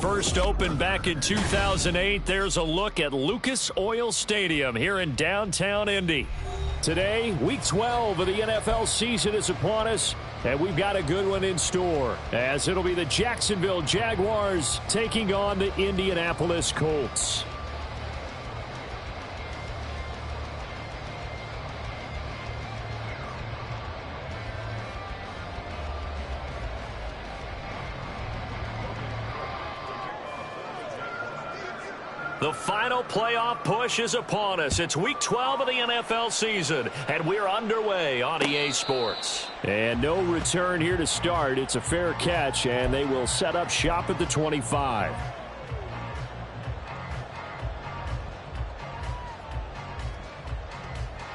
first opened back in 2008, there's a look at Lucas Oil Stadium here in downtown Indy. Today, Week 12 of the NFL season is upon us, and we've got a good one in store, as it'll be the Jacksonville Jaguars taking on the Indianapolis Colts. The final playoff push is upon us. It's Week 12 of the NFL season, and we're underway on EA Sports. And no return here to start. It's a fair catch, and they will set up shop at the 25.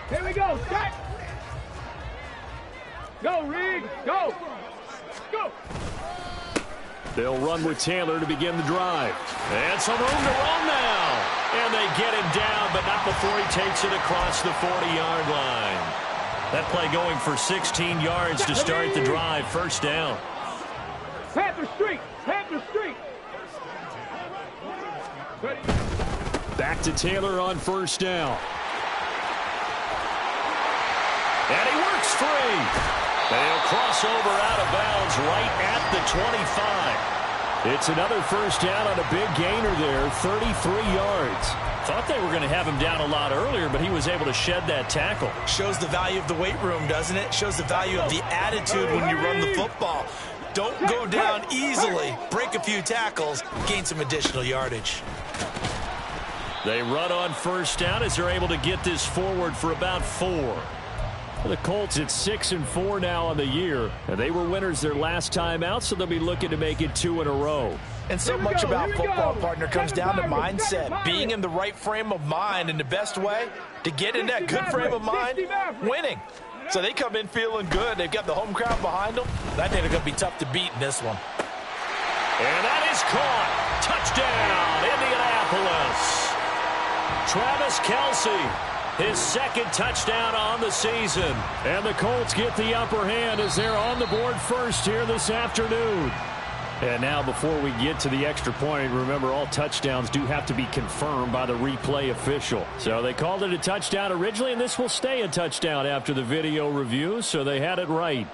Here we go, set! Go, Reed, go! Go! They'll run with Taylor to begin the drive. And some room to run now. And they get him down, but not before he takes it across the 40-yard line. That play going for 16 yards to start the drive. First down. Panther Street! Panther Street! Back to Taylor on first down. And he works free. They'll cross over out of bounds right at the 25. It's another first down on a big gainer there, 33 yards. Thought they were going to have him down a lot earlier, but he was able to shed that tackle. Shows the value of the weight room, doesn't it? Shows the value of the attitude when you run the football. Don't go down easily. Break a few tackles, gain some additional yardage. They run on first down as they're able to get this forward for about 4. The Colts at 6-4 now on the year. And they were winners their last time out, so they'll be looking to make it 2 in a row. And so much about football, partner, comes down to mindset. Being in the right frame of mind, and the best way to get in that good frame of mind, winning. So they come in feeling good. They've got the home crowd behind them. I think they're going to be tough to beat in this one. And that is caught. Touchdown, Indianapolis. Travis Kelce. His second touchdown on the season. And the Colts get the upper hand as they're on the board first here this afternoon. And now before we get to the extra point, remember all touchdowns do have to be confirmed by the replay official. So they called it a touchdown originally, and this will stay a touchdown after the video review, so they had it right.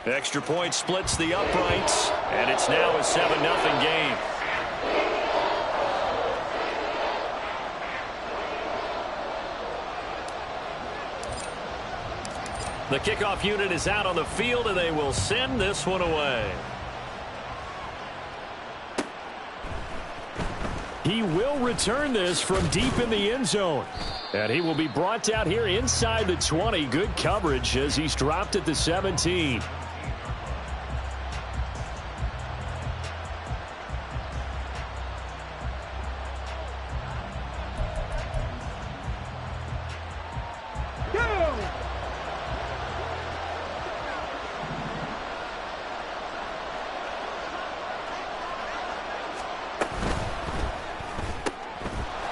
Extra point splits the uprights, and it's now a 7-0 game. The kickoff unit is out on the field, and they will send this one away. He will return this from deep in the end zone. And he will be brought down here inside the 20. Good coverage as he's dropped at the 17.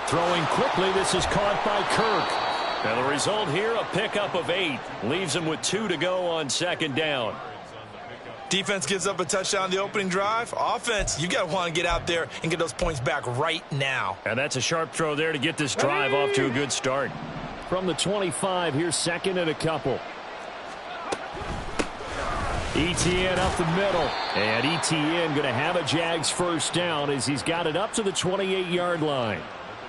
Throwing quickly, this is caught by Kirk. And the result here, a pickup of 8. Leaves him with 2 to go on second down. Defense gives up a touchdown the opening drive. Offense, you got to want to get out there and get those points back right now. And that's a sharp throw there to get this drive off to a good start. From the 25, here's second and a couple. Etienne up the middle. And Etienne going to have a Jags first down as he's got it up to the 28-yard line.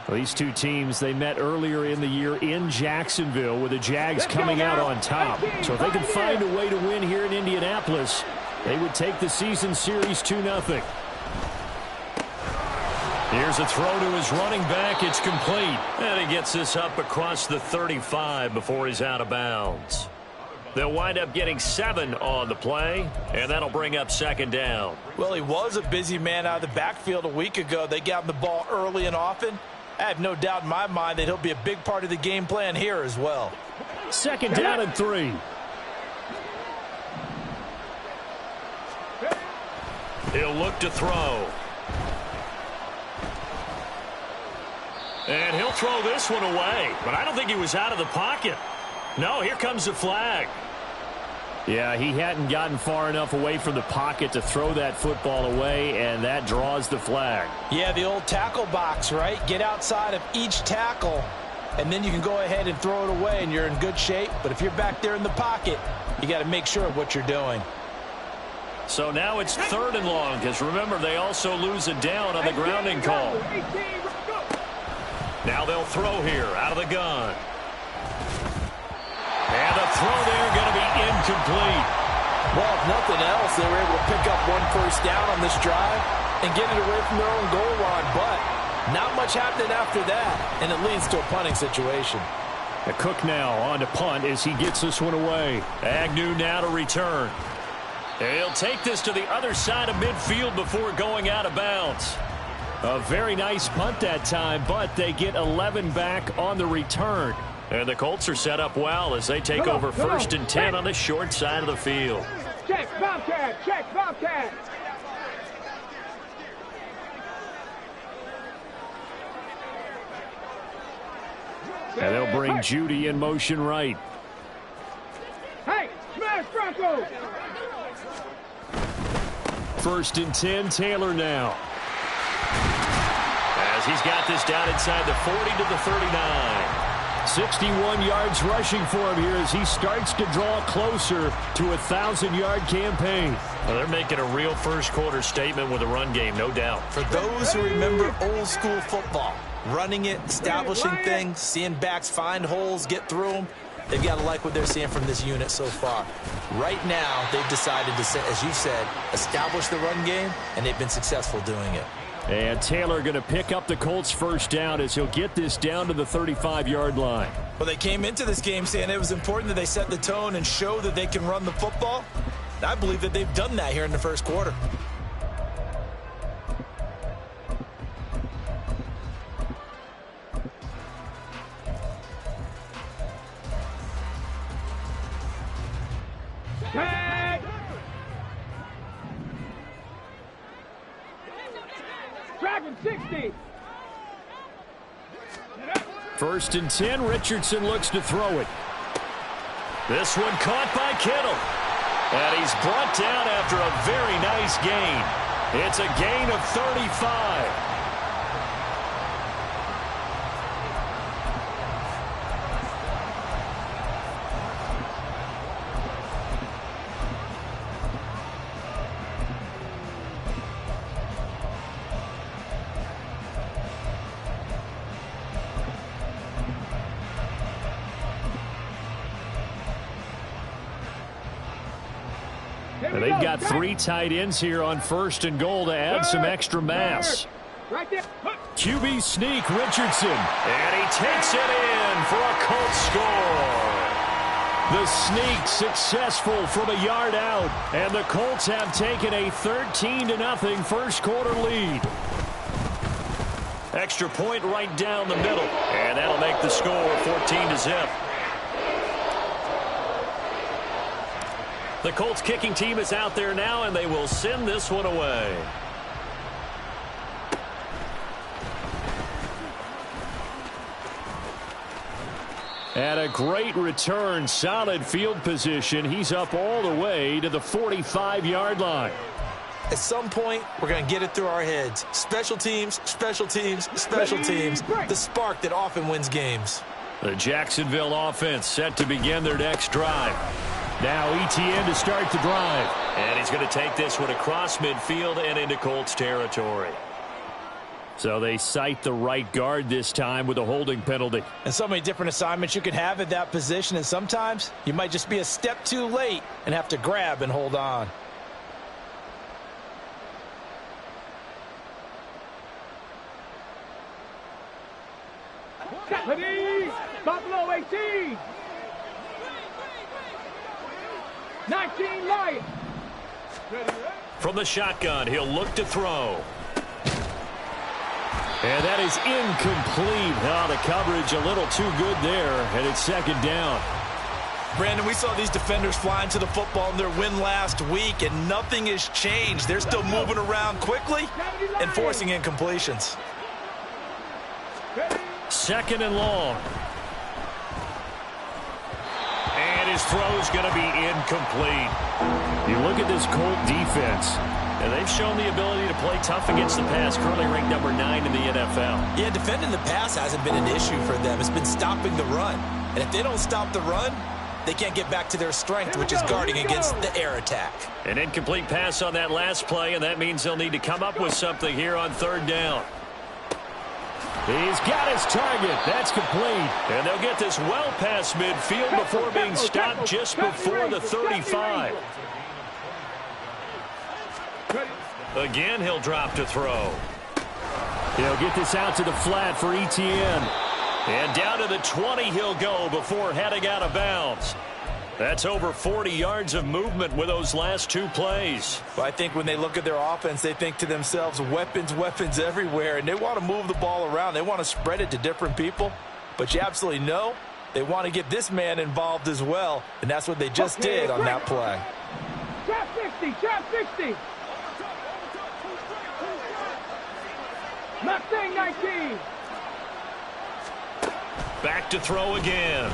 Well, these two teams, they met earlier in the year in Jacksonville with the Jags coming out on top. So if they can find a way to win here in Indianapolis, they would take the season series 2-0. Here's a throw to his running back. It's complete. And he gets this up across the 35 before he's out of bounds. They'll wind up getting 7 on the play, and that'll bring up second down. Well, he was a busy man out of the backfield a week ago. They got him the ball early and often. I have no doubt in my mind that he'll be a big part of the game plan here as well. Second down and 3. He'll look to throw. And he'll throw this one away, but I don't think he was out of the pocket. No, here comes the flag. Yeah, he hadn't gotten far enough away from the pocket to throw that football away, and that draws the flag. Yeah, the old tackle box, right? Get outside of each tackle, and then you can go ahead and throw it away, and you're in good shape. But if you're back there in the pocket, you got to make sure of what you're doing. So now it's 3rd and long, because remember, they also lose a down on the grounding call. Now they'll throw here out of the gun. And the throw there going to be incomplete. Well, if nothing else, they were able to pick up 1 first down on this drive and get it away from their own goal line. But not much happening after that, and it leads to a punting situation. The Cook now on to punt as he gets this one away. Agnew now to return. He'll take this to the other side of midfield before going out of bounds. A very nice punt that time, but they get 11 back on the return. And the Colts are set up well as they take over 1st and 10 on the short side of the field. Check, Bobcat, check, Bobcat. And they'll bring Judy in motion right. Hey, smash Bronco. 1st and 10, Taylor now. As he's got this down inside the 40 to the 39. 61 yards rushing for him here as he starts to draw closer to a 1,000-yard campaign. Well, they're making a real first-quarter statement with a run game, no doubt. For those who remember old-school football, running it, establishing things, seeing backs find holes, get through them, they've got to like what they're seeing from this unit so far. Right now, they've decided to, as you said, establish the run game, and they've been successful doing it. And Taylor going to pick up the Colts' first down as he'll get this down to the 35-yard line. Well, they came into this game saying it was important that they set the tone and show that they can run the football. And I believe that they've done that here in the first quarter. Dragon 60. 1st and 10, Richardson looks to throw it. This one caught by Kittle. And he's brought down after a very nice gain. It's a gain of 35. And they've got 3 tight ends here on 1st and goal to add some extra mass. Right there. QB sneak, Richardson. And he takes it in for a Colts score. The sneak successful from a yard out. And the Colts have taken a 13-0 first-quarter lead. Extra point right down the middle. And that'll make the score 14-0. The Colts kicking team is out there now, and they will send this one away. And a great return, solid field position. He's up all the way to the 45-yard line. At some point, we're going to get it through our heads. Special teams, special teams, special teams. The spark that often wins games. The Jacksonville offense set to begin their next drive. Now ETN to start the drive. And he's going to take this one across midfield and into Colts territory. So they cite the right guard this time with a holding penalty. And so many different assignments you can have at that position, and sometimes you might just be a step too late and have to grab and hold on. Company, Buffalo 18. 19 Lions. From the shotgun, he'll look to throw. And that is incomplete. Oh, the coverage a little too good there, and it's 2nd down. Brandon, we saw these defenders flying to the football in their win last week, and nothing has changed. They're still moving around quickly and forcing incompletions. second and long. And his throw's going to be incomplete. You look at this Colt defense. And they've shown the ability to play tough against the pass, currently ranked number 9 in the NFL. Yeah, defending the pass hasn't been an issue for them. It's been stopping the run. And if they don't stop the run, they can't get back to their strength, which is guarding against the air attack. An incomplete pass on that last play, and that means they'll need to come up with something here on third down. He's got his target. That's complete. And they'll get this well past midfield before being stopped just before the 35. Again, he'll drop to throw. He'll get this out to the flat for Etienne. And down to the 20 he'll go before heading out of bounds. That's over 40 yards of movement with those last two plays. Well, I think when they look at their offense, they think to themselves, weapons, weapons everywhere, and they want to move the ball around. They want to spread it to different people. But you absolutely know they want to get this man involved as well, and that's what they just did on that play. Trap 60, trap 60. Mustang 19. Back to throw again.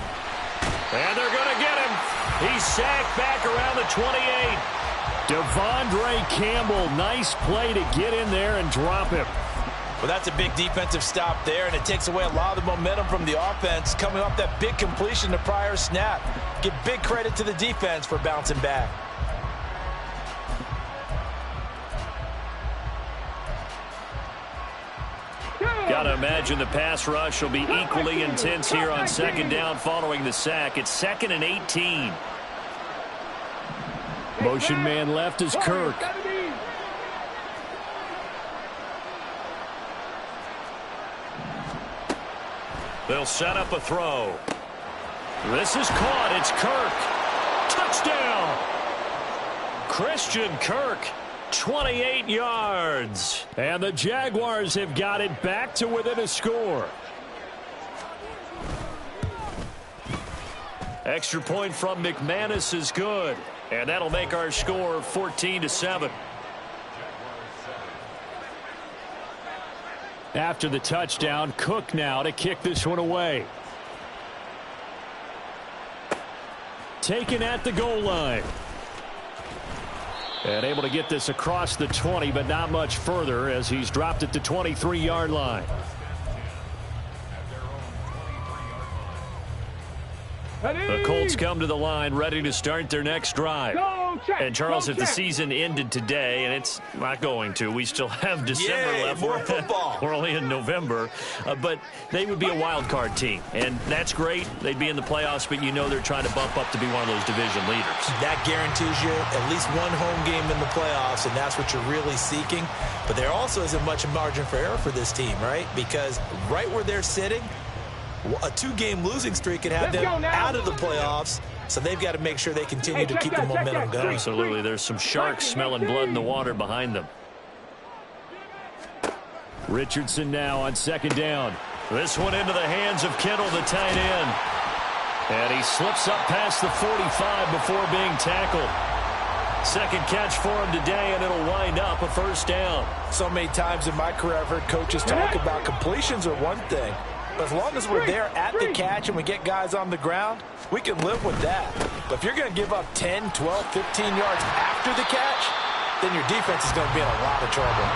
And they're going to get him. He's sacked back around the 28. Devondre Campbell, nice play to get in there and drop him. Well, that's a big defensive stop there, and it takes away a lot of the momentum from the offense coming off that big completion the prior snap. Give big credit to the defense for bouncing back. Got to imagine the pass rush will be equally intense here on second down following the sack. It's 2nd and 18. Motion man left is Kirk. They'll set up a throw. This is caught. It's Kirk. Touchdown. Christian Kirk. 28 yards. And the Jaguars have got it back to within a score. Extra point from McManus is good. And that'll make our score 14-7. After the touchdown, Cook now to kick this one away. Taken at the goal line. And able to get this across the 20, but not much further as he's dropped it to 23-yard line. The Colts come to the line ready to start their next drive. And Charles, if the season ended today, and it's not going to, we still have December left. More football. We're only in November, but they would be a wild card team, and that's great. They'd be in the playoffs, but you know they're trying to bump up to be one of those division leaders. That guarantees you at least one home game in the playoffs, and that's what you're really seeking. But there also isn't much margin for error for this team, right? Because right where they're sitting, a two-game losing streak could have them out of the playoffs, so they've got to make sure they continue to keep the momentum going. Absolutely. There's some sharks smelling blood in the water behind them. Richardson now on second down. This one into the hands of Kittle, the tight end. And he slips up past the 45 before being tackled. Second catch for him today, and it'll wind up a first down. So many times in my career, I've heard coaches talk about completions are one thing. But as long as we're there at the catch and we get guys on the ground, we can live with that. But if you're going to give up 10, 12, 15 yards after the catch, then your defense is going to be in a lot of trouble.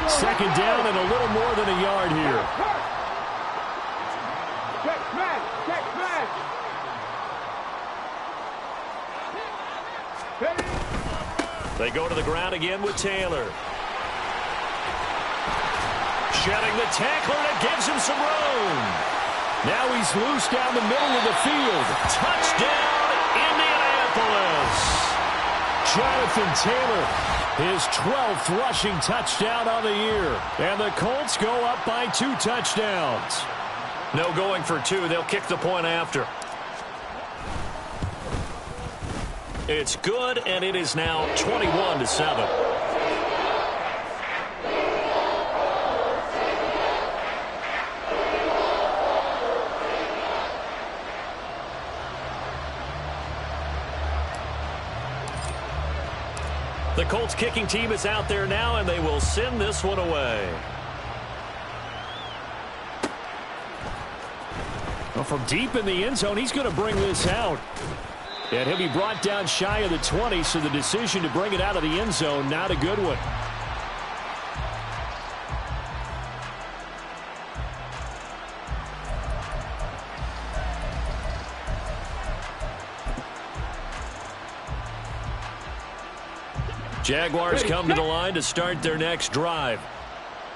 Second down and a little more than a yard here. Check smash, check smash. They go to the ground again with Taylor. Shedding the tackler, and it gives him some room. Now he's loose down the middle of the field. Touchdown, Indianapolis. Jonathan Taylor, his 12th rushing touchdown on the year. And the Colts go up by 2 touchdowns. No going for 2. They'll kick the point after. It's good, and it is now 21-7. The Colts kicking team is out there now, and they will send this one away. Well, from deep in the end zone, he's going to bring this out. And he'll be brought down shy of the 20, so the decision to bring it out of the end zone, not a good one. Jaguars come to the line to start their next drive.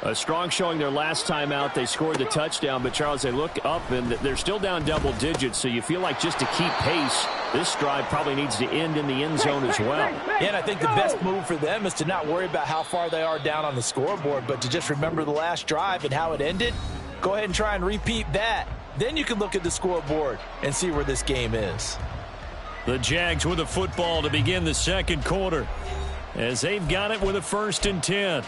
A strong showing their last time out. They scored the touchdown, but, Charles, they look up, and they're still down double digits, so you feel like just to keep pace, this drive probably needs to end in the end zone as well. Yeah, and I think the best move for them is to not worry about how far they are down on the scoreboard, but to just remember the last drive and how it ended. Go ahead and try and repeat that. Then you can look at the scoreboard and see where this game is. The Jags with a football to begin the second quarter, as they've got it with a 1st and 10.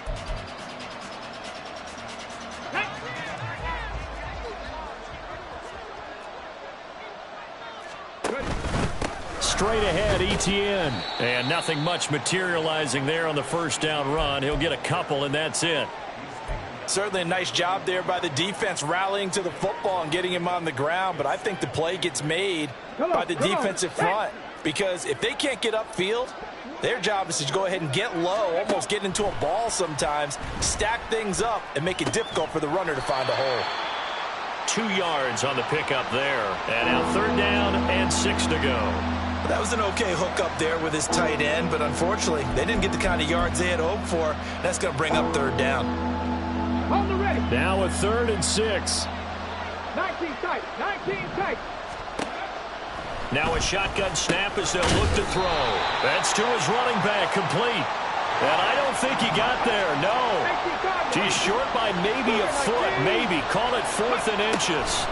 Straight ahead, Etienne. And nothing much materializing there on the first down run. He'll get a couple, and that's it. Certainly a nice job there by the defense rallying to the football and getting him on the ground, but I think the play gets made by the defensive front, because if they can't get upfield, their job is to go ahead and get low, almost get into a ball sometimes, stack things up, and make it difficult for the runner to find a hole. 2 yards on the pickup there. And now 3rd down and 6 to go. That was an okay hookup there with his tight end, but unfortunately, they didn't get the kind of yards they had hoped for. That's going to bring up 3rd down. On the ready. Now a 3rd and 6. 19 tight. 19 tight. Now a shotgun snap as they'll look to throw. That's to his running back, complete. And I don't think he got there, no. He's short by maybe a foot, maybe. Call it 4th and inches.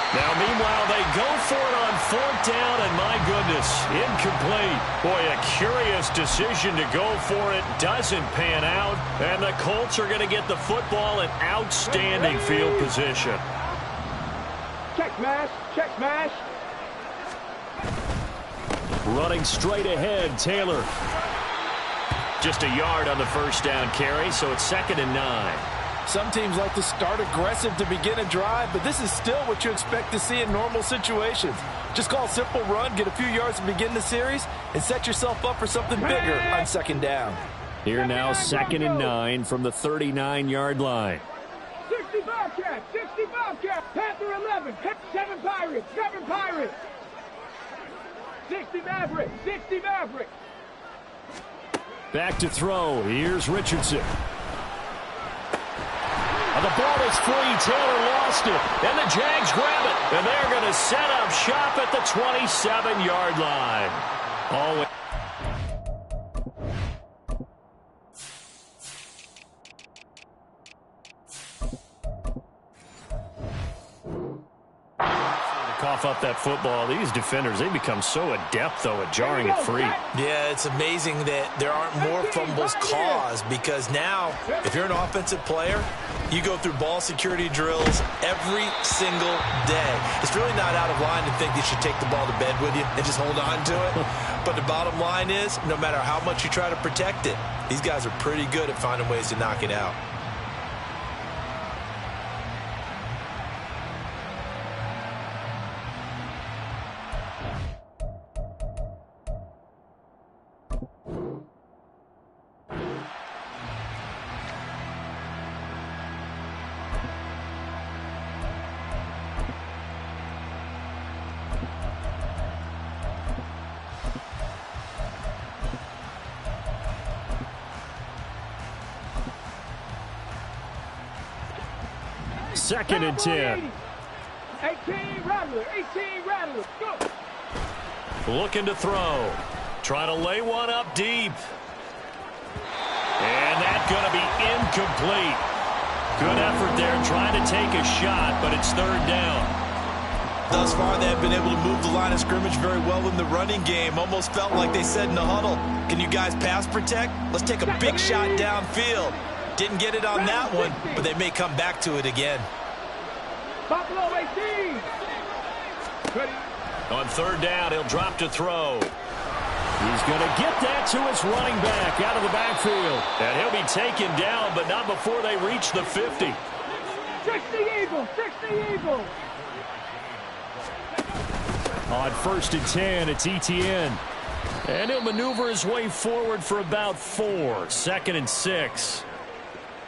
Now, meanwhile, they go for it on 4th down, and my goodness, incomplete. Boy, a curious decision to go for it. Doesn't pan out, and the Colts are going to get the football in outstanding field position. Check smash. Check smash. Running straight ahead, Taylor. Just a yard on the first down carry, so it's 2nd and 9. Some teams like to start aggressive to begin a drive, but this is still what you expect to see in normal situations. Just call a simple run, get a few yards to begin the series, and set yourself up for something bigger on 2nd down. Here now, 2nd and 9 from the 39-yard line. 60 Bobcats, 60 Bobcats, Panther 11, 7 Pirates, 7 Pirates. 60 Mavericks, 60 Mavericks. Back to throw. Here's Richardson. And the ball is free. Taylor lost it. And the Jags grab it. And they're going to set up shop at the 27-yard line. Always. Cough up that football. These defenders, they become so adept, though, at jarring it free. Yeah, it's amazing that there aren't more fumbles caused, because now, if you're an offensive player, you go through ball security drills every single day. It's really not out of line to think you should take the ball to bed with you and just hold on to it. But the bottom line is, no matter how much you try to protect it, these guys are pretty good at finding ways to knock it out. Second and 10. 18 Rattler, 18 Rattler, go. Looking to throw. Trying to lay one up deep. And that's going to be incomplete. Good effort there trying to take a shot, but it's 3rd down. Thus far, they have been able to move the line of scrimmage very well in the running game. Almost felt like they said in the huddle, can you guys pass protect? Let's take a big shot downfield. Didn't get it on that one, but they may come back to it again. Buffalo 18. On 3rd down, he'll drop to throw. He's going to get that to his running back out of the backfield. And he'll be taken down, but not before they reach the 50. 60 Eagles, 60 Eagles. On 1st and 10, it's Etienne. And he'll maneuver his way forward for about 4. 2nd and 6.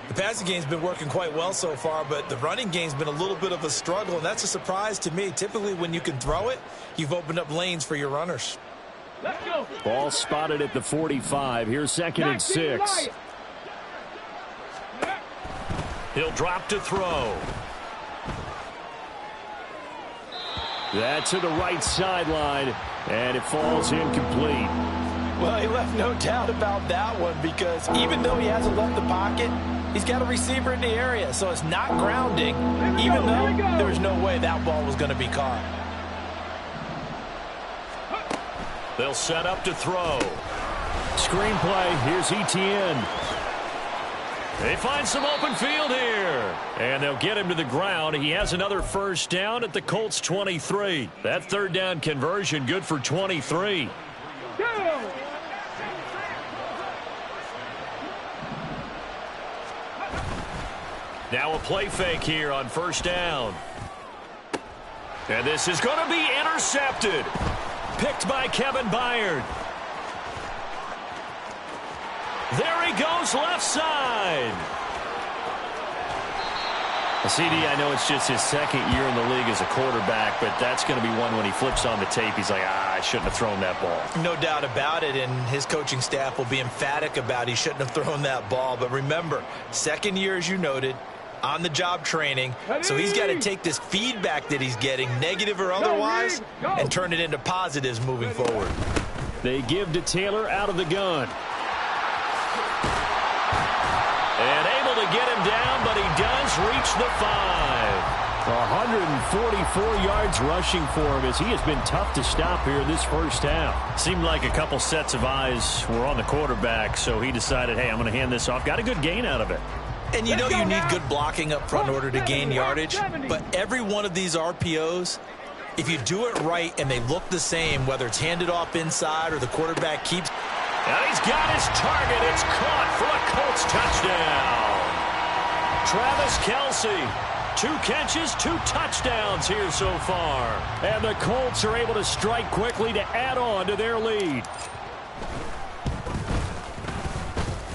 The passing game's been working quite well so far, but the running game's been a little bit of a struggle, and that's a surprise to me. Typically, when you can throw it, you've opened up lanes for your runners. Let's go. Ball spotted at the 45. Here's 2nd and 6. He'll drop to throw. That's to the right sideline, and it falls incomplete. Well, he left no doubt about that one, because even though he hasn't left the pocket, he's got a receiver in the area, so it's not grounding, even though there was no way that ball was going to be caught. They'll set up to throw. Screenplay, here's Etienne. They find some open field here. And they'll get him to the ground. He has another first down at the Colts 23. That 3rd down conversion good for 23. Now a play fake here on 1st down. And this is going to be intercepted. Picked by Kevin Byard. There he goes, left side. CD, I know it's just his 2nd year in the league as a quarterback, but that's going to be one when he flips on the tape, he's like, I shouldn't have thrown that ball. No doubt about it, and his coaching staff will be emphatic about he shouldn't have thrown that ball. But remember, 2nd year, as you noted, on-the-job training, so he's got to take this feedback that he's getting, negative or otherwise, and turn it into positives moving forward. They give to Taylor out of the gun. And able to get him down, but he does reach the 5. 144 yards rushing for him as he has been tough to stop here in this first half. Seemed like a couple sets of eyes were on the quarterback, so he decided, hey, I'm going to hand this off. Got a good gain out of it. And you know you need good blocking up front in order to gain yardage, but every one of these RPOs, if you do it right and they look the same, whether it's handed off inside or the quarterback keeps... And he's got his target. It's caught for a Colts touchdown. Travis Kelce, 2 catches, 2 touchdowns here so far. And the Colts are able to strike quickly to add on to their lead.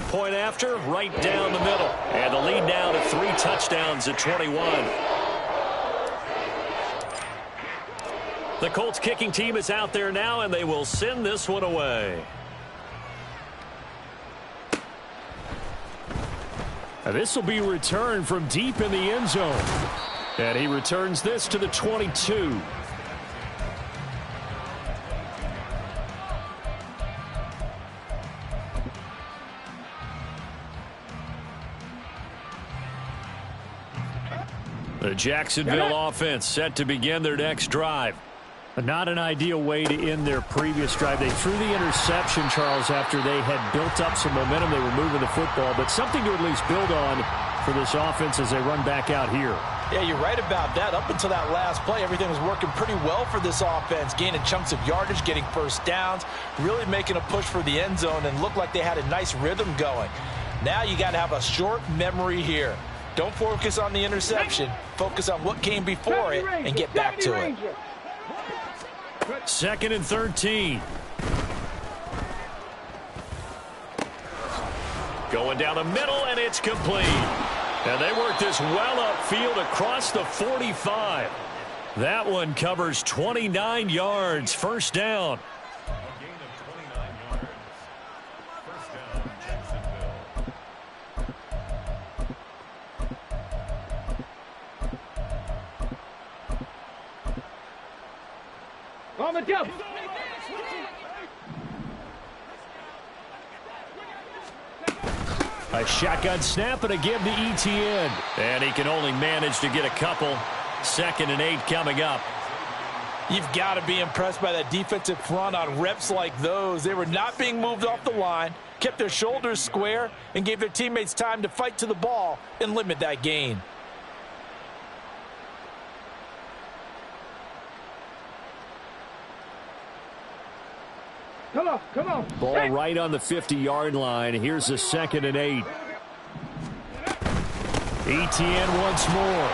Point after, right down the middle. And the lead now to 3 touchdowns at 21. The Colts kicking team is out there now, and they will send this one away. This will be returned from deep in the end zone. And he returns this to the 22. The Jacksonville offense set to begin their next drive. Not an ideal way to end their previous drive. They threw the interception, Charles, after they had built up some momentum. They were moving the football, but something to at least build on for this offense as they run back out here. Yeah, you're right about that. Up until that last play, everything was working pretty well for this offense, gaining chunks of yardage, getting first downs, really making a push for the end zone, and looked like they had a nice rhythm going. Now you got to have a short memory here. Don't focus on the interception. Focus on what came before it and get back to it. 2nd and 13. Going down the middle, and it's complete. And they work this well upfield across the 45. That one covers 29 yards. First down. On the jump. A shotgun snap and a give to Etienne. And he can only manage to get a couple. 2nd and 8 coming up. You've got to be impressed by that defensive front on reps like those. They were not being moved off the line, kept their shoulders square, and gave their teammates time to fight to the ball and limit that gain. Come on. Ball right on the 50-yard line. Here's a 2nd and 8. Etienne once more.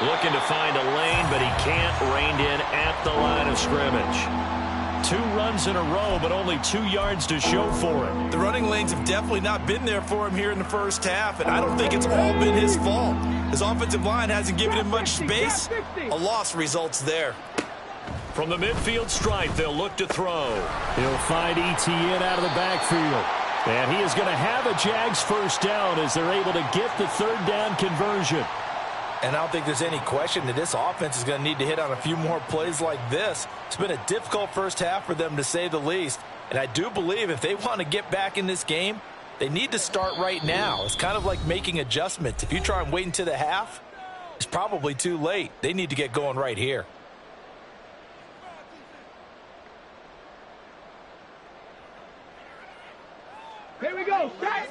Looking to find a lane, but he can't. Reined in at the line of scrimmage. 2 runs in a row, but only 2 yards to show for it. The running lanes have definitely not been there for him here in the first half, and I don't think it's all been his fault. His offensive line hasn't given him much space. A loss results there. From the midfield stripe, they'll look to throw. He'll find Etienne out of the backfield. And he is going to have a Jags first down as they're able to get the 3rd down conversion. And I don't think there's any question that this offense is going to need to hit on a few more plays like this. It's been a difficult first half for them, to say the least. And I do believe if they want to get back in this game, they need to start right now. It's kind of like making adjustments. If you try and wait until the half, it's probably too late. They need to get going right here. Here we go. Set.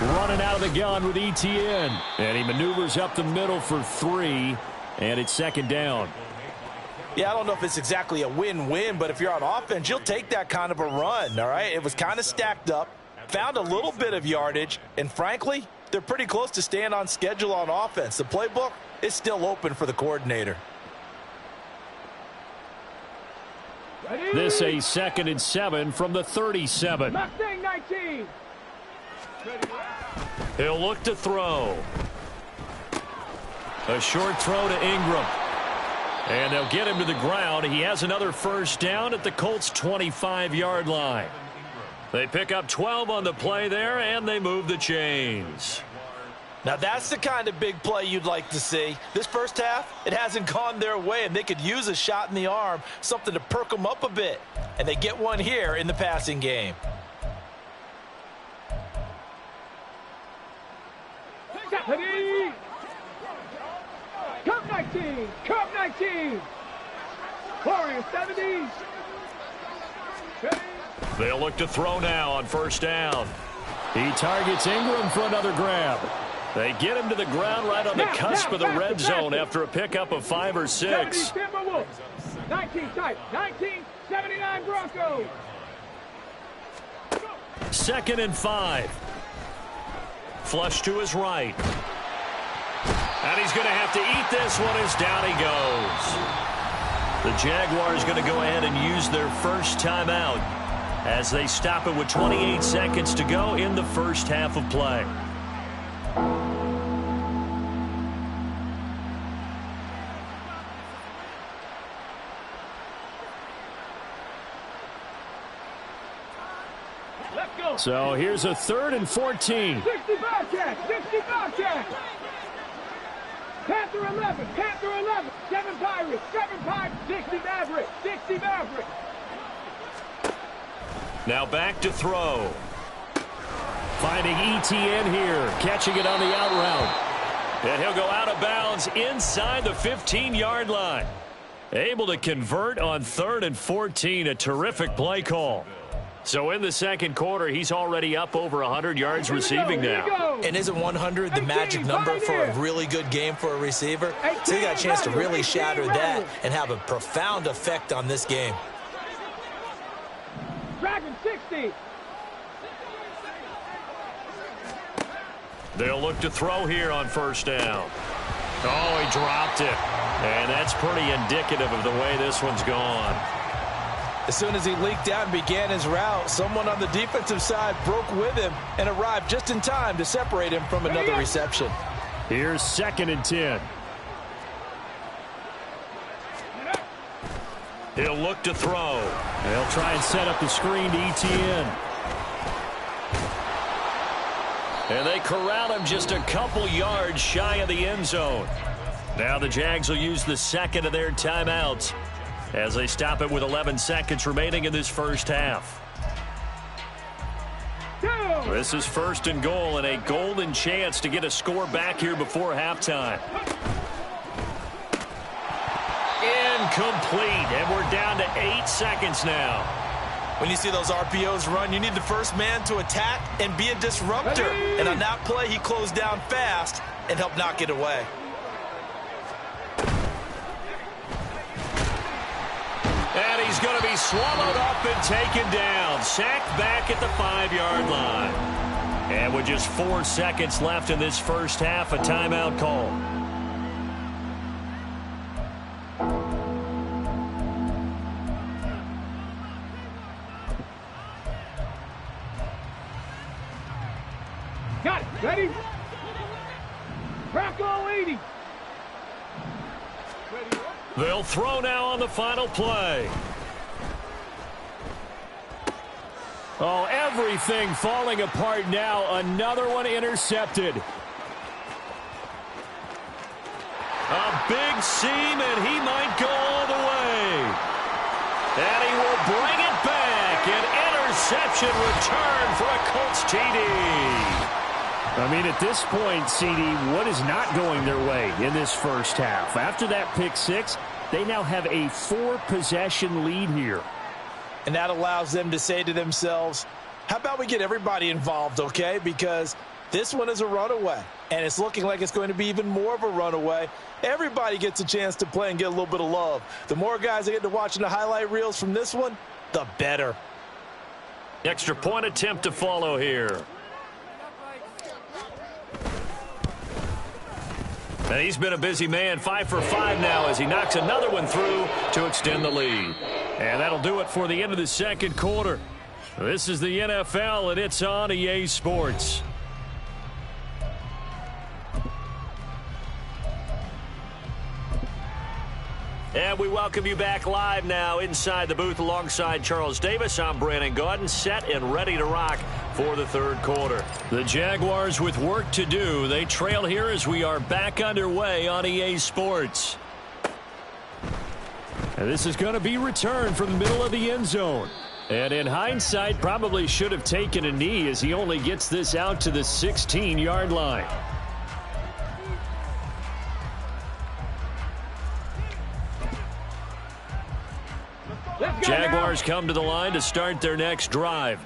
Running out of the gun with Etienne. And he maneuvers up the middle for 3. And it's 2nd down. Yeah, I don't know if it's exactly a win-win, but if you're on offense, you'll take that kind of a run, all right? It was kind of stacked up, found a little bit of yardage, and frankly, they're pretty close to staying on schedule on offense. The playbook is still open for the coordinator. This a 2nd and 7 from the 37. Mustang 19. He'll look to throw. A short throw to Ingram. And they'll get him to the ground. He has another first down at the Colts' 25-yard line. They pick up 12 on the play there, and they move the chains. Now, that's the kind of big play you'd like to see. This first half, it hasn't gone their way, and they could use a shot in the arm, something to perk them up a bit. And they get one here in the passing game. Cup 19. Cup 19. Warriors 70. They'll look to throw now on first down. He targets Ingram for another grab. They get him to the ground right on the cusp of the red zone after a pickup of 5 or 6. 19 type. 1979 Broncos. 2nd and 5. Flush to his right. And he's going to have to eat this one as down he goes. The Jaguars going to go ahead and use their first timeout as they stop it with 28 seconds to go in the first half of play. So here's a 3rd and 14. 60 Bobcats. 60 Bobcats. Panther 11. Panther 11. 7 Pirates. 7 Pirates. 60 Mavericks. 60 Mavericks. Now back to throw. Finding Etienne here. Catching it on the out route. And he'll go out of bounds inside the 15-yard line. Able to convert on 3rd and 14. A terrific play call. So in the second quarter, he's already up over 100 yards receiving now. And isn't 100 the magic number for a really good game for a receiver? So he got a chance to really shatter that and have a profound effect on this game. Dragon 60. They'll look to throw here on first down. Oh, he dropped it. And that's pretty indicative of the way this one's gone. As soon as he leaked out and began his route, someone on the defensive side broke with him and arrived just in time to separate him from another reception. Here's 2nd and 10. He'll look to throw. They'll try and set up the screen to Etienne. And they corral him just a couple yards shy of the end zone. Now the Jags will use the second of their timeouts as they stop it with 11 seconds remaining in this first half. This is 1st and goal and a golden chance to get a score back here before halftime. Incomplete, and we're down to 8 seconds now. When you see those RPOs run, you need the first man to attack and be a disruptor. And on that play, he closed down fast and helped knock it away. He's going to be swallowed up and taken down. Sacked back at the 5-yard line. And with just 4 seconds left in this first half, a timeout call. Got it. Ready? Crack all 80. They'll throw now on the final play. Oh, everything falling apart now. Another one intercepted. A big seam, and he might go all the way. And he will bring it back. An interception return for a Colts TD. I mean, at this point, CD, what is not going their way in this first half? After that pick six, they now have a 4-possession lead here. And that allows them to say to themselves, how about we get everybody involved, okay? Because this one is a runaway, and it's looking like it's going to be even more of a runaway. Everybody gets a chance to play and get a little bit of love. The more guys that get to watching the highlight reels from this one, the better. Extra point attempt to follow here. And he's been a busy man, 5 for 5 now as he knocks another one through to extend the lead. And that'll do it for the end of the second quarter. This is the NFL, and it's on EA Sports. And we welcome you back live now inside the booth alongside Charles Davis. I'm Brandon Gaudin, set and ready to rock for the third quarter. The Jaguars with work to do. They trail here as we are back underway on EA Sports. And this is going to be returned from the middle of the end zone. And in hindsight, probably should have taken a knee as he only gets this out to the 16-yard line. Jaguars come to the line to start their next drive.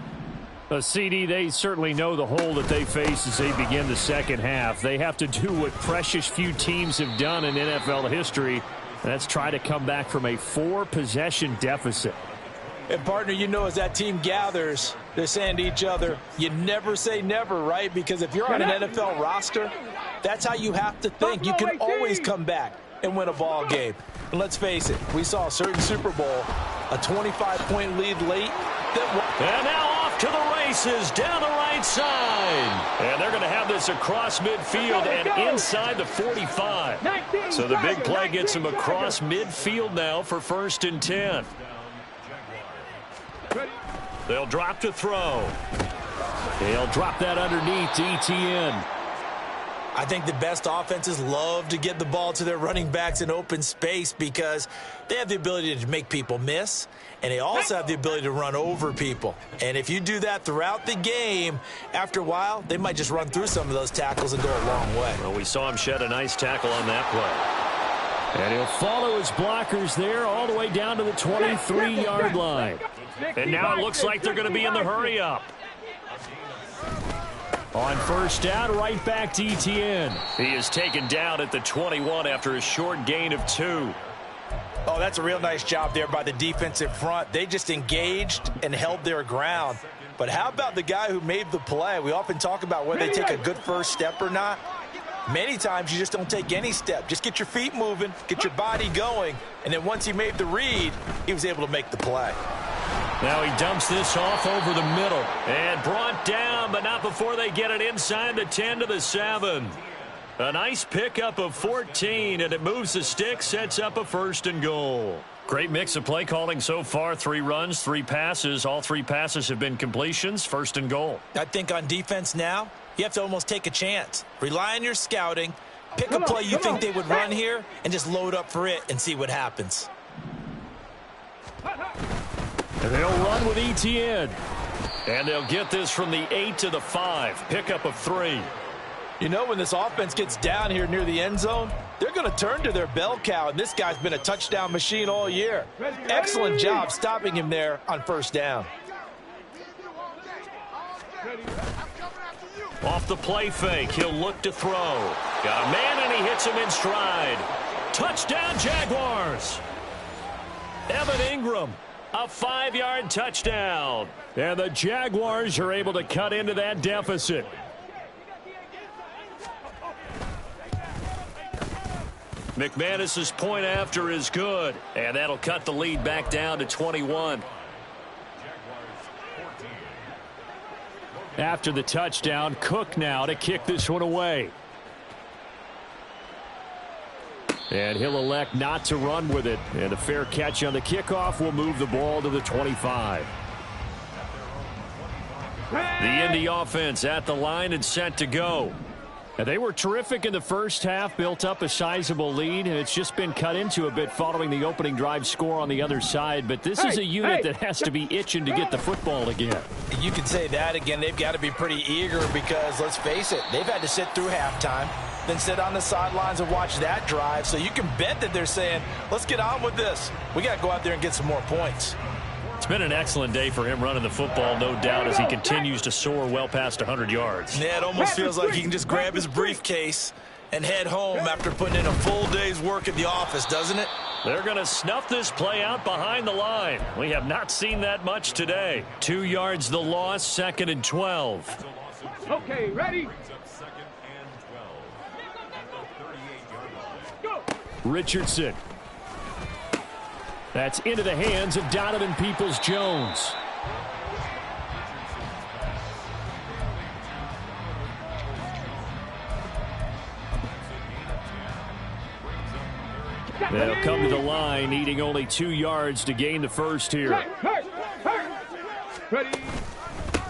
CD, they certainly know the hole that they face as they begin the second half. They have to do what precious few teams have done in NFL history. And that's try to come back from a 4-possession deficit. And, partner, you know, as that team gathers, they're saying to each other, you never say never, right? Because if you're on an NFL roster, that's how you have to think. You can always come back and win a ball game. And let's face it, we saw a certain Super Bowl, a 25-point lead late. And now off to the races down the right side. And they're going to have this across midfield and inside the 45. So the big play gets them across midfield now for 1st and 10. They'll drop to throw. They'll drop that underneath to ETN. I think the best offenses love to get the ball to their running backs in open space because they have the ability to make people miss, and they also have the ability to run over people. And if you do that throughout the game, after a while, they might just run through some of those tackles and go a long way. Well, we saw him shed a nice tackle on that play. And he'll follow his blockers there all the way down to the 23-yard line. And now it looks like they're going to be in the hurry-up. On first down, right back to ETN. He is taken down at the 21 after a short gain of 2. Oh, that's a real nice job there by the defensive front. They just engaged and held their ground. But how about the guy who made the play? We often talk about whether they take a good first step or not. Many times you just don't take any step. Just get your feet moving, get your body going, and then once he made the read, he was able to make the play. Now he dumps this off over the middle and brought down, but not before they get it inside the 10 to the 7. A nice pickup of 14, and it moves the stick, sets up a 1st and goal. Great mix of play calling so far. 3 runs, 3 passes. All 3 passes have been completions. 1st and goal. I think on defense now, you have to almost take a chance. Rely on your scouting. Pick a play you think they would run here and just load up for it and see what happens. And they'll run with ETN. And they'll get this from the 8 to the 5. Pickup of 3. You know, when this offense gets down here near the end zone, they're going to turn to their bell cow, and this guy's been a touchdown machine all year. Excellent job stopping him there on first down. Off the play fake, he'll look to throw. Got a man, and he hits him in stride. Touchdown, Jaguars. Evan Ingram A 5-yard touchdown. And the Jaguars are able to cut into that deficit. McManus's point after is good, and that'll cut the lead back down to 21. After the touchdown, Cook now to kick this one away. And he'll elect not to run with it. And a fair catch on the kickoff will move the ball to the 25. The Indy offense at the line and set to go. And they were terrific in the first half, built up a sizable lead, and it's just been cut into a bit following the opening drive score on the other side. But this is a unit that has to be itching to get the football again. You can say that again. They've got to be pretty eager because, let's face it, they've had to sit through halftime, then sit on the sidelines and watch that drive. So you can bet that they're saying, let's get on with this. We got to go out there and get some more points. It's been an excellent day for him running the football, no doubt, as he continues to soar well past 100 yards. Yeah, it almost feels like he can just grab his briefcase and head home after putting in a full day's work at the office, doesn't it? They're going to snuff this play out behind the line. We have not seen that much today. 2 yards the loss, 2nd and 12. Okay, ready? Go. Richardson. That's into the hands of Donovan Peoples-Jones. They'll come to the line, needing only 2 yards to gain the first here. Ready.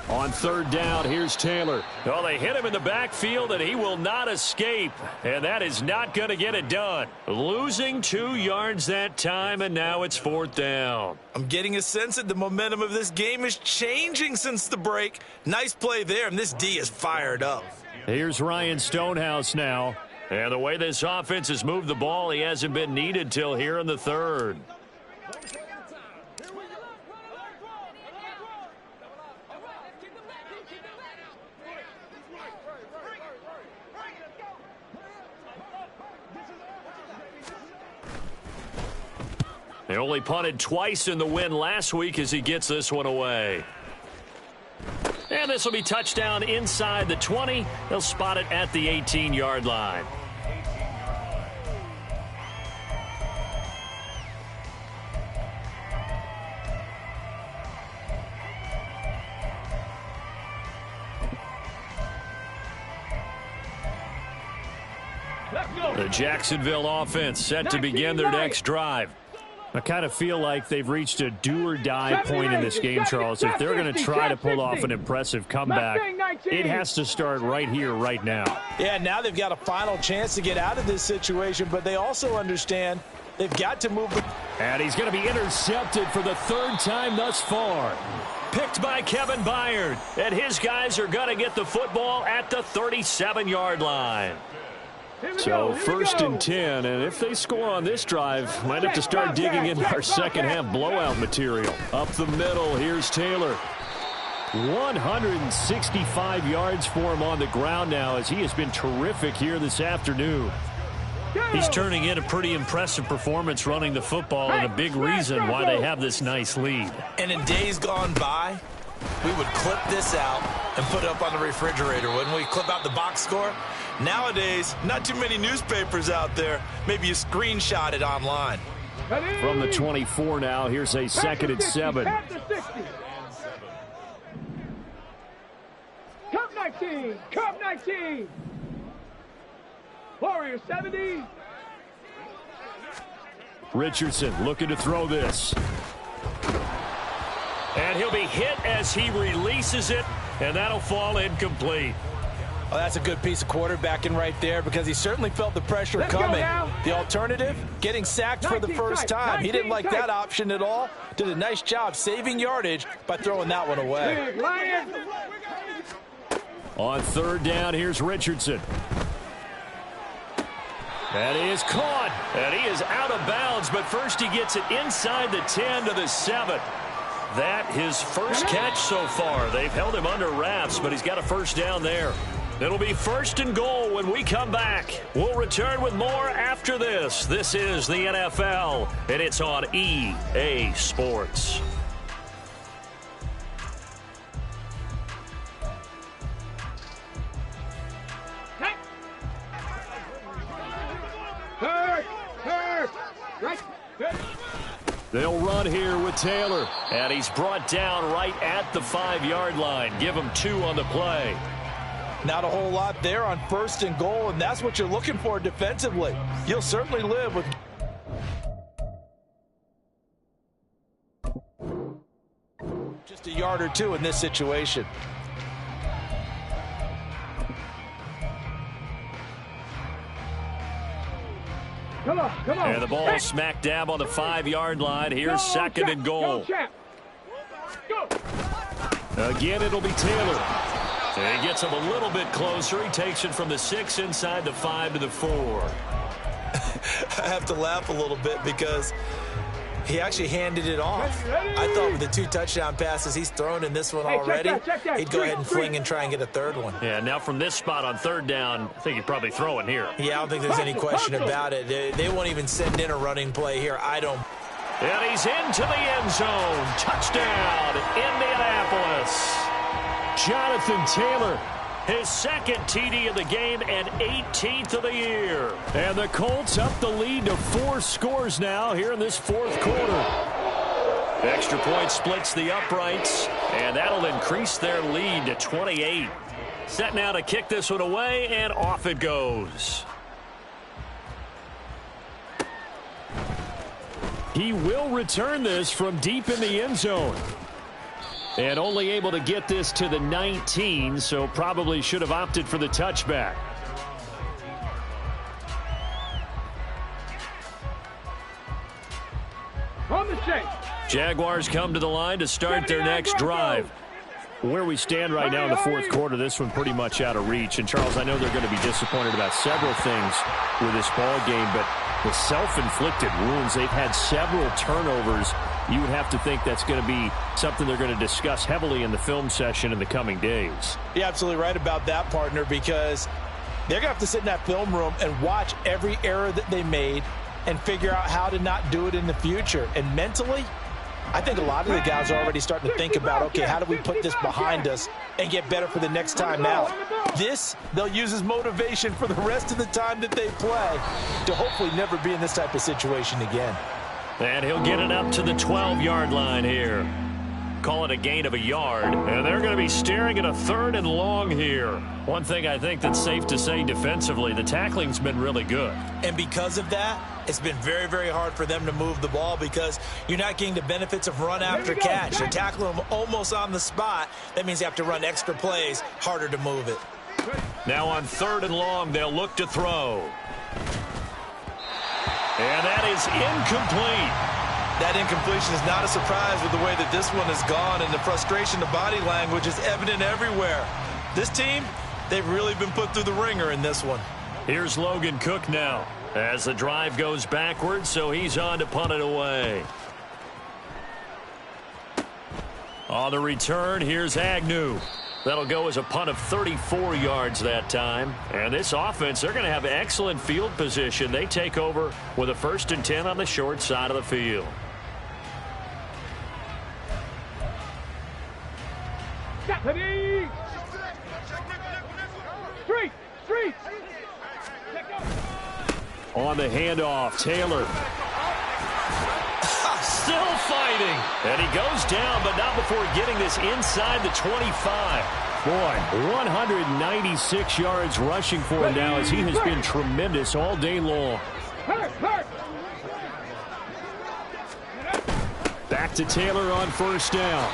On 3rd down, here's Taylor. Well, they hit him in the backfield, and he will not escape. And that is not going to get it done. Losing 2 yards that time, and now it's 4th down. I'm getting a sense that the momentum of this game is changing since the break. Nice play there, and this D is fired up. Here's Ryan Stonehouse now. And the way this offense has moved the ball, he hasn't been needed till here in the 3rd. They only punted twice in the win last week as he gets this one away. And this will be touchdown inside the 20. They'll spot it at the 18-yard line. The Jacksonville offense set to begin their next drive. I kind of feel like they've reached a do-or-die point in this game, Charles. If they're going to try to pull off an impressive comeback, it has to start right here, right now. Yeah, now they've got a final chance to get out of this situation, but they also understand they've got to move. And he's going to be intercepted for the 3rd time thus far. Picked by Kevin Byard, and his guys are going to get the football at the 37-yard line. So 1st and 10, and if they score on this drive, might have to start digging into our second half blowout material. Up the middle, here's Taylor. 165 yards for him on the ground now, as he has been terrific here this afternoon. He's turning in a pretty impressive performance running the football, and a big reason why they have this nice lead. And in days gone by, we would clip this out and put it up on the refrigerator, wouldn't we? Clip out the box score. Nowadays, not too many newspapers out there. Maybe you screenshot it online. From the 24 now, here's a 2nd and 7. Cup 19, Cup 19. Warriors 70. Richardson looking to throw this. And he'll be hit as he releases it, and that'll fall incomplete. Oh, that's a good piece of quarterbacking right there because he certainly felt the pressure coming. The alternative, getting sacked for the first time. He didn't like that option at all. Did a nice job saving yardage by throwing that one away. On 3rd down, here's Richardson. And he is caught, and he is out of bounds, but first he gets it inside the 10 to the 7. That his first catch so far. They've held him under wraps, but he's got a first down there. It'll be 1st and goal when we come back. We'll return with more after this. This is the NFL, and it's on EA Sports. They'll run here with Taylor. And he's brought down right at the 5-yard line. Give him 2 on the play. Not a whole lot there on 1st and goal, and that's what you're looking for defensively. You'll certainly live with just a yard or 2 in this situation. Come on. And the ball smack dab on the 5-yard line. Here's 2nd and goal. Again, it'll be Taylor. And he gets him a little bit closer. He takes it from the 6 inside the 5 to the 4. I have to laugh a little bit because he actually handed it off. I thought with the 2 touchdown passes he's thrown in this one already, check that. he'd go ahead and fling and try and get a 3rd one. Yeah, now from this spot on 3rd down, I think he'd probably throw it here. Yeah, I don't think there's any question about it. They won't even send in a running play here. I don't. And he's into the end zone. Touchdown, Indianapolis. Jonathan Taylor, his 2nd TD of the game and 18th of the year. And the Colts up the lead to 4 scores now here in this 4th quarter. Extra point splits the uprights, and that'll increase their lead to 28. Set now to kick this one away, and off it goes. He will return this from deep in the end zone. And only able to get this to the 19, so probably should have opted for the touchback. On the chase. Jaguars come to the line to start their next drive. Where we stand right now in the 4th quarter, this one pretty much out of reach. And, Charles, I know they're going to be disappointed about several things with this ball game, but the self-inflicted wounds, they've had several turnovers. You would have to think that's going to be something they're going to discuss heavily in the film session in the coming days. You're absolutely right about that, partner, because they're going to have to sit in that film room and watch every error that they made and figure out how to not do it in the future. And mentally, I think a lot of the guys are already starting to think about, okay, how do we put this behind us and get better for the next time out? This, they'll use as motivation for the rest of the time that they play to hopefully never be in this type of situation again. And he'll get it up to the 12-yard line here. Call it a gain of a yard. And they're going to be staring at a 3rd and long here. One thing I think that's safe to say defensively, the tackling's been really good. And because of that, it's been very, very hard for them to move the ball because you're not getting the benefits of run after catch. They're tackling them almost on the spot. That means they have to run extra plays, harder to move it. Now on 3rd and long, they'll look to throw. And that is incomplete. That incompletion is not a surprise with the way that this one has gone, and the frustration, the body language is evident everywhere. This team, they've really been put through the ringer in this one. Here's Logan Cook now as the drive goes backwards, so he's on to punt it away. On the return, here's Agnew. That'll go as a punt of 34 yards that time. And this offense, they're going to have excellent field position. They take over with a 1st and 10 on the short side of the field. Street. On the handoff, Taylor. Still fighting. And he goes down, but not before getting this inside the 25. Boy, 196 yards rushing for him now as he has been tremendous all day long. Back to Taylor on 1st down.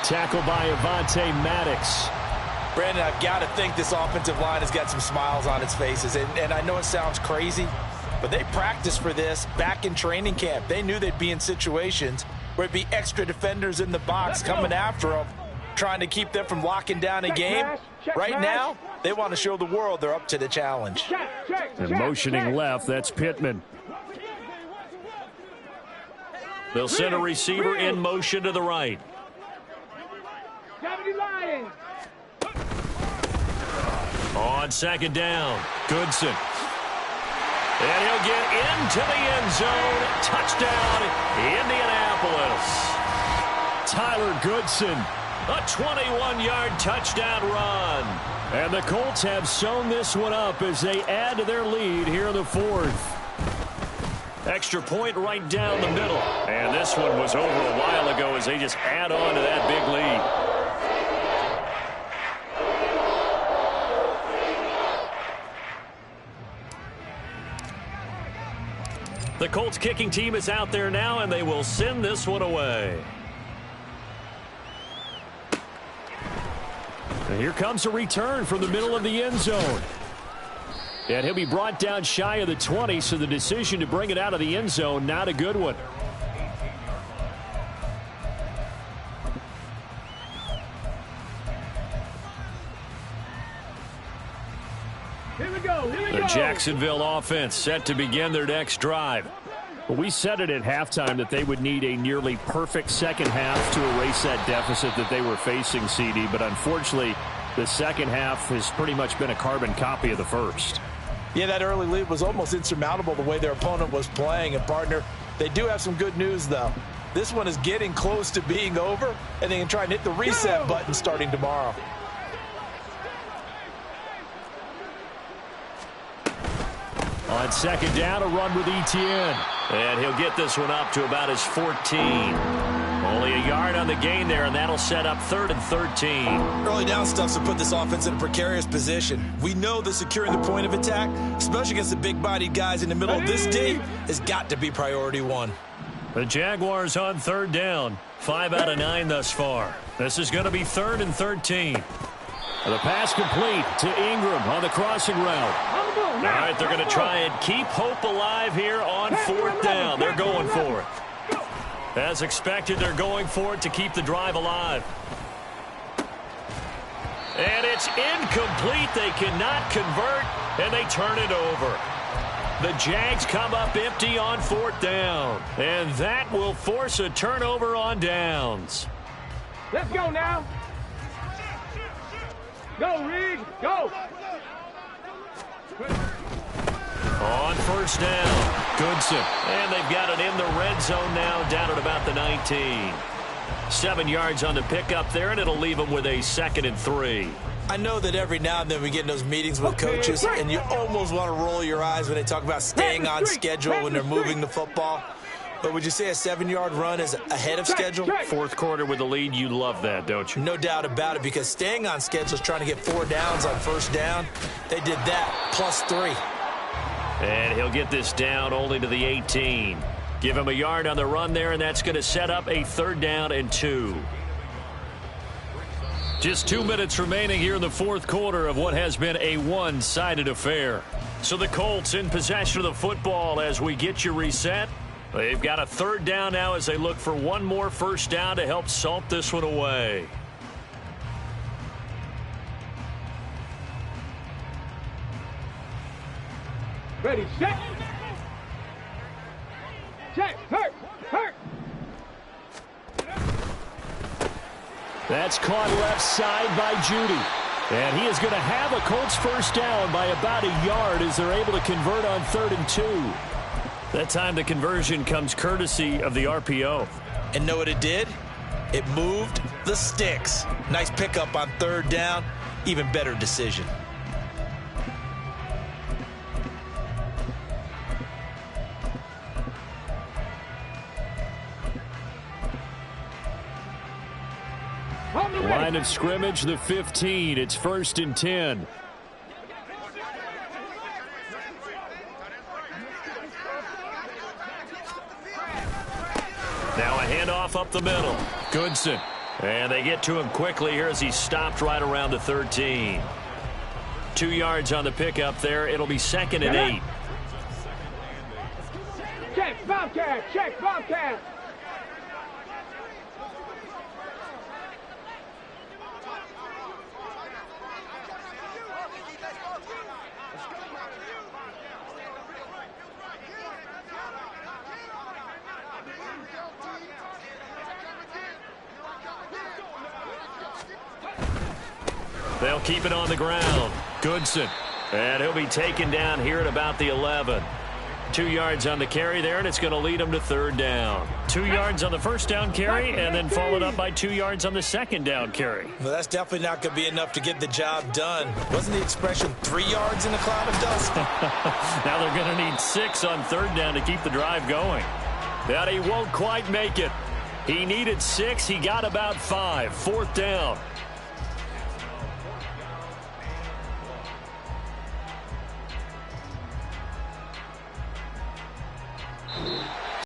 Tackled by Avonte Maddox. Brandon, I've got to think this offensive line has got some smiles on its faces. And I know it sounds crazy, but they practiced for this back in training camp. They knew they'd be in situations where it'd be extra defenders in the box coming after them, trying to keep them from locking down a game. Right now, they want to show the world they're up to the challenge. And motioning left, that's Pittman. They'll send a receiver in motion to the right. On 2nd down, Goodson. And he'll get into the end zone. Touchdown, Indianapolis. Tyler Goodson, a 21-yard touchdown run. And the Colts have sewn this one up as they add to their lead here in the 4th. Extra point right down the middle. And this one was over a while ago as they just add on to that big lead. The Colts kicking team is out there now, and they will send this one away. And here comes a return from the middle of the end zone. And he'll be brought down shy of the 20, so the decision to bring it out of the end zone, not a good one. The Jacksonville offense set to begin their next drive. Well, we said it at halftime that they would need a nearly perfect second half to erase that deficit that they were facing, CD. But unfortunately, the second half has pretty much been a carbon copy of the first. Yeah, that early lead was almost insurmountable the way their opponent was playing. And, partner, they do have some good news, though. This one is getting close to being over, and they can try and hit the reset button starting tomorrow. On second down, a run with Etienne. And he'll get this one up to about his 14. Only a yard on the gain there, and that'll set up 3rd and 13. Early down stuff's to put this offense in a precarious position. We know that securing the point of attack, especially against the big-bodied guys in the middle of this D, has got to be priority one. The Jaguars on 3rd down. 5 out of 9 thus far. This is going to be 3rd and 13. The pass complete to Ingram on the crossing route. All right, they're going to try and keep hope alive here on 4th down. They're going for it. As expected, they're going for it to keep the drive alive. And it's incomplete. They cannot convert, and they turn it over. The Jags come up empty on 4th down, and that will force a turnover on downs. Let's go now. Go, Reed, go. On 1st down, Goodson. And they've got it in the red zone now, down at about the 19. 7 yards on the pickup there, and it'll leave them with a 2nd and 3. I know that every now and then we get in those meetings with coaches, and you almost want to roll your eyes when they talk about staying on schedule when they're moving the football. But would you say a 7-yard run is ahead of schedule? 4th quarter with the lead, you love that, don't you? No doubt about it, because staying on schedule is trying to get 4 downs on 1st down. They did that, plus 3. And he'll get this down only to the 18. Give him a yard on the run there, and that's going to set up a 3rd down and 2. Just 2 minutes remaining here in the 4th quarter of what has been a one-sided affair. So the Colts in possession of the football as we get you reset. They've got a 3rd down now as they look for one more 1st down to help salt this one away. Ready, set. Check, hurt. That's caught left side by Judy. And he is going to have a Colts 1st down by about a yard as they're able to convert on 3rd and 2. That time the conversion comes courtesy of the RPO. And know what it did? It moved the sticks. Nice pickup on 3rd down. Even better decision. Line of scrimmage, the 15. It's 1st and 10. Now a handoff up the middle. Goodson. And they get to him quickly here as he stopped right around the 13. 2 yards on the pickup there. It'll be 2nd and 8. Check, Bobcat, check, Bobcat. They'll keep it on the ground. Goodson. And he'll be taken down here at about the 11. 2 yards on the carry there, and it's going to lead them to 3rd down. 2 yards on the first down carry, and then followed up by 2 yards on the 2nd down carry. Well, that's definitely not going to be enough to get the job done. Wasn't the expression 3 yards in a cloud of dust? Now they're going to need 6 on 3rd down to keep the drive going. But he won't quite make it. He needed 6. He got about 5. 4th down.